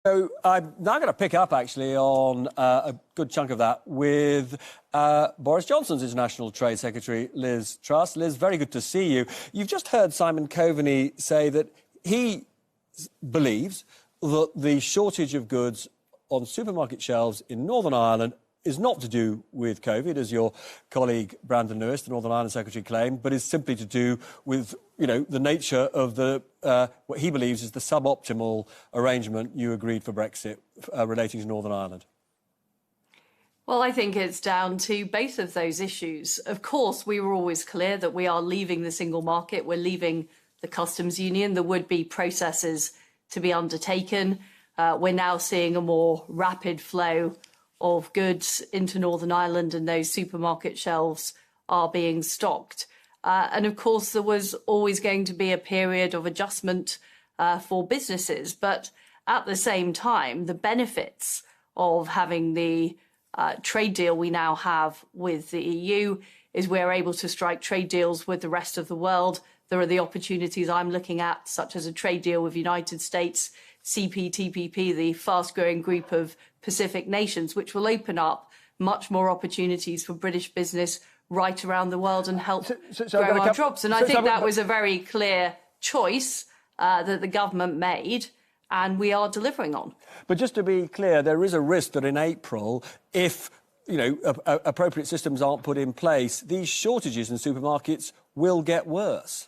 So I'm now going to pick up, actually, on a good chunk of that with Boris Johnson's International Trade Secretary, Liz Truss. Liz, very good to see you. You've just heard Simon Coveney say that he believes that the shortage of goods on supermarket shelves in Northern Ireland is not to do with COVID, as your colleague Brandon Lewis, the Northern Ireland Secretary, claimed, but is simply to do with, the nature of the what he believes is the suboptimal arrangement you agreed for Brexit relating to Northern Ireland. Well, I think it's down to both of those issues. Of course, we were always clear that we are leaving the single market. We're leaving the customs union. There would be processes to be undertaken. We're now seeing a more rapid flow of goods into Northern Ireland, and those supermarket shelves are being stocked. And of course, there was always going to be a period of adjustment for businesses. But at the same time, the benefits of having the trade deal we now have with the EU is we're able to strike trade deals with the rest of the world. There are the opportunities I'm looking at, such as a trade deal with the United States, CPTPP, the fast-growing group of Pacific nations, which will open up much more opportunities for British business right around the world and help grow our jobs. And I think that was a very clear choice that the government made, and we are delivering on. But just to be clear, there is a risk that in April, if appropriate systems aren't put in place, these shortages in supermarkets will get worse.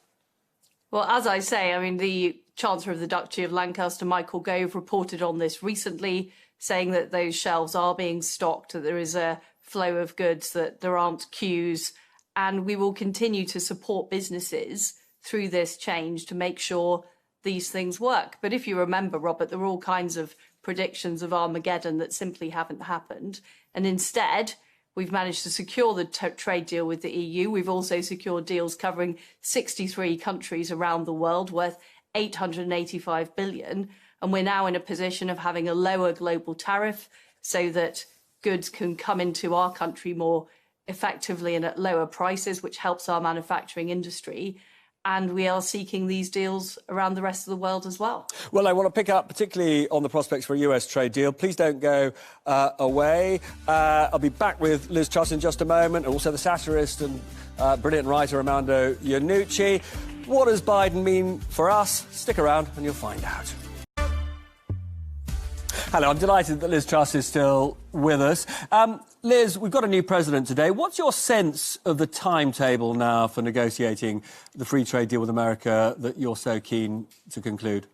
Well, as I say, the Chancellor of the Duchy of Lancaster, Michael Gove, reported on this recently, saying that those shelves are being stocked, that there is a flow of goods, that there aren't queues, and we will continue to support businesses through this change to make sure these things work. But if you remember, Robert, there were all kinds of predictions of Armageddon that simply haven't happened. And instead, we've managed to secure the trade deal with the EU. We've also secured deals covering 63 countries around the world worth 885 billion. And we're now in a position of having a lower global tariff so that goods can come into our country more effectively and at lower prices, which helps our manufacturing industry. And we are seeking these deals around the rest of the world as well. Well, I want to pick up particularly on the prospects for a US trade deal. Please don't go away. I'll be back with Liz Truss in just a moment, and also the satirist and brilliant writer Armando Iannucci. What does Biden mean for us? Stick around and you'll find out. Hello, I'm delighted that Liz Truss is still with us. Liz, we've got a new president today. What's your sense of the timetable now for negotiating the free trade deal with America that you're so keen to conclude?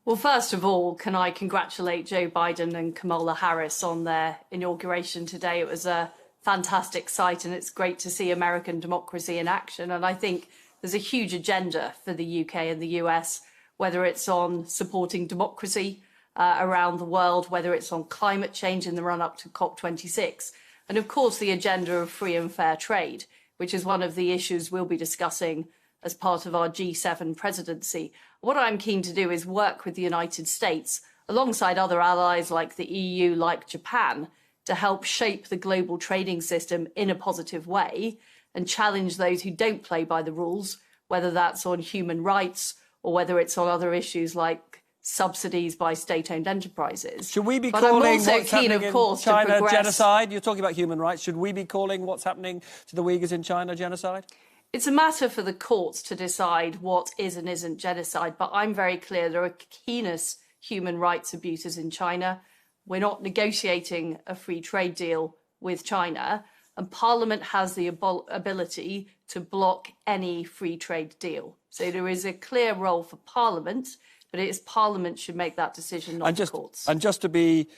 Well, first of all, can I congratulate Joe Biden and Kamala Harris on their inauguration today. It was a fantastic sight, and it's great to see American democracy in action. And I think there's a huge agenda for the UK and the US, whether it's on supporting democracy around the world, whether it's on climate change in the run-up to COP26, and of course the agenda of free and fair trade, which is one of the issues we'll be discussing as part of our G7 presidency. What I'm keen to do is work with the United States alongside other allies like the EU, like Japan, to help shape the global trading system in a positive way and challenge those who don't play by the rules, whether that's on human rights or whether it's on other issues like subsidies by state-owned enterprises. Should we be calling what's happening in China genocide? You're talking about human rights. Should we be calling what's happening to the Uyghurs in China genocide? It's a matter for the courts to decide what is and isn't genocide, but I'm very clear there are heinous human rights abuses in China. We're not negotiating a free trade deal with China, and Parliament has the ability to block any free trade deal. So there is a clear role for Parliament, but it is Parliament should make that decision, not the courts. And just to be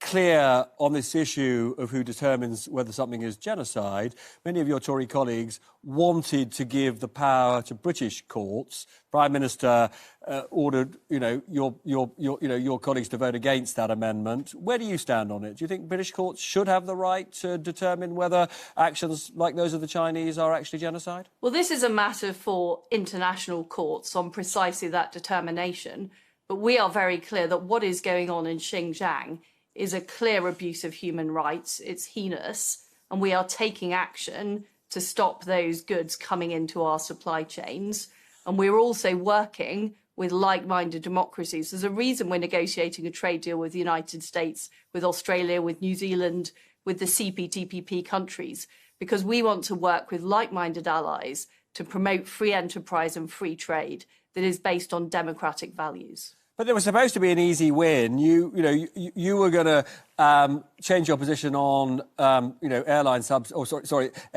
clear on this issue of who determines whether something is genocide, many of your Tory colleagues wanted to give the power to British courts. Prime Minister ordered, your colleagues to vote against that amendment. Where do you stand on it? Do you think British courts should have the right to determine whether actions like those of the Chinese are actually genocide? Well, this is a matter for international courts on precisely that determination. But we are very clear that what is going on in Xinjiang is a clear abuse of human rights. It's heinous, and we are taking action to stop those goods coming into our supply chains. And we're also working with like-minded democracies. There's a reason we're negotiating a trade deal with the United States, with Australia, with New Zealand, with the CPTPP countries, because we want to work with like-minded allies to promote free enterprise and free trade that is based on democratic values. But there was supposed to be an easy win. You were going to change your position on air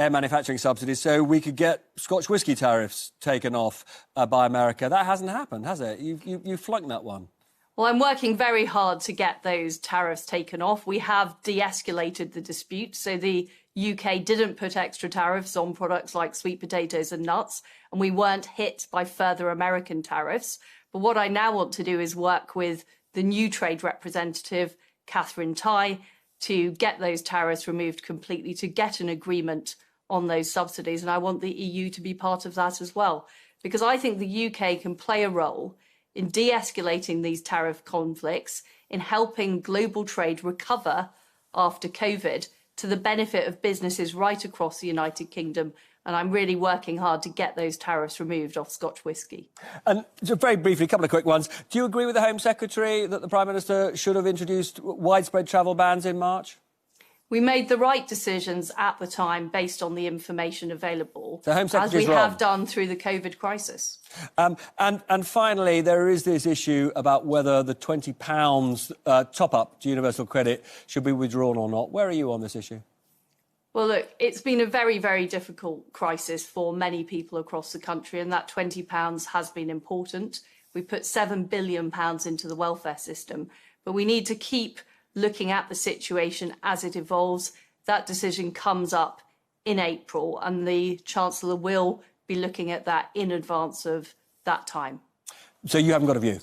manufacturing subsidies, so we could get Scotch whisky tariffs taken off by America. That hasn't happened, has it? You flunked that one. Well, I'm working very hard to get those tariffs taken off. We have de-escalated the dispute, so the UK didn't put extra tariffs on products like sweet potatoes and nuts, and we weren't hit by further American tariffs. But what I now want to do is work with the new trade representative, Catherine Tai, to get those tariffs removed completely, to get an agreement on those subsidies. And I want the EU to be part of that as well, because I think the UK can play a role in de-escalating these tariff conflicts, in helping global trade recover after COVID to the benefit of businesses right across the United Kingdom. And I'm really working hard to get those tariffs removed off Scotch whisky. And just very briefly, a couple of quick ones. Do you agree with the Home Secretary that the Prime Minister should have introduced widespread travel bans in March? We made the right decisions at the time based on the information available, the Home Secretary's as we wrong. have done through the COVID crisis. And finally, there is this issue about whether the £20 top-up to universal credit should be withdrawn or not. Where are you on this issue? Well, look, it's been a very, very difficult crisis for many people across the country, and that £20 has been important. We put £7 billion into the welfare system, but we need to keep looking at the situation as it evolves. That decision comes up in April, and the Chancellor will be looking at that in advance of that time. So you haven't got a view?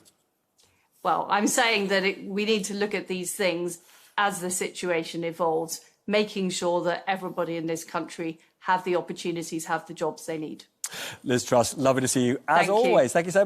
Well, I'm saying that we need to look at these things as the situation evolves, making sure that everybody in this country have the opportunities, have the jobs they need. Liz Truss, lovely to see you as always. Thank you so much.